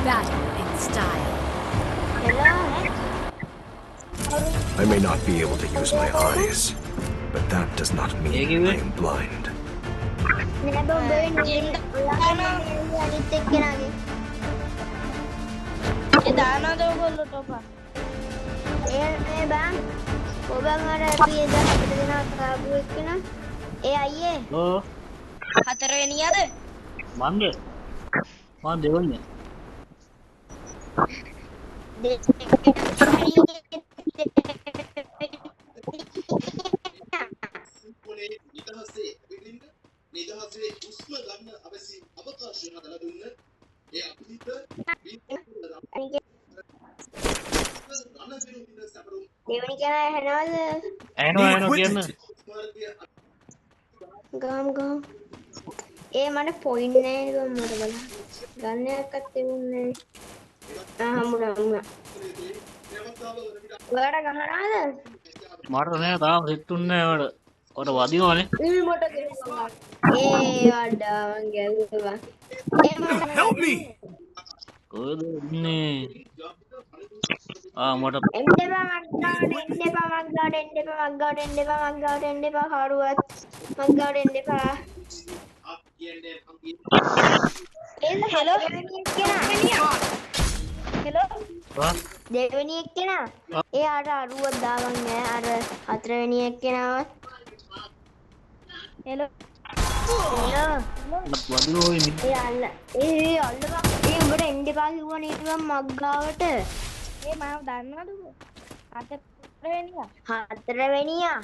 Battle in style. I may not be able to use my eyes, but that does not mean I am blind. හතරවෙනියද මන්ද මම දෙවන්නේ ඇහෙනවා කියන්න මට point නෑ නේද මට බලන්න. ගන්න එකක් තිබුණේ නෑ. හම්බුණා. ඔයාලා ගහනවාද? මට නෑ තාම සෙට්ටුන්නේ නෑ ඔයාලට වදිනවනේ මට ගෙවුවා. වඩා මං ගැව්වා. Help me! කොහෙද ඉන්නේ මට දෙවෙනි එක්කෙනා එයාට අරුවක් දාවන් නෑ අර හතරවෙනි එක්කෙනාවත් හෙලෝ වදිනෝ ඒ අල්ලපන් උඹට එන්න එපා කිව්වා නේද මග් ගාවට මම දන්නවද හතරවෙනියා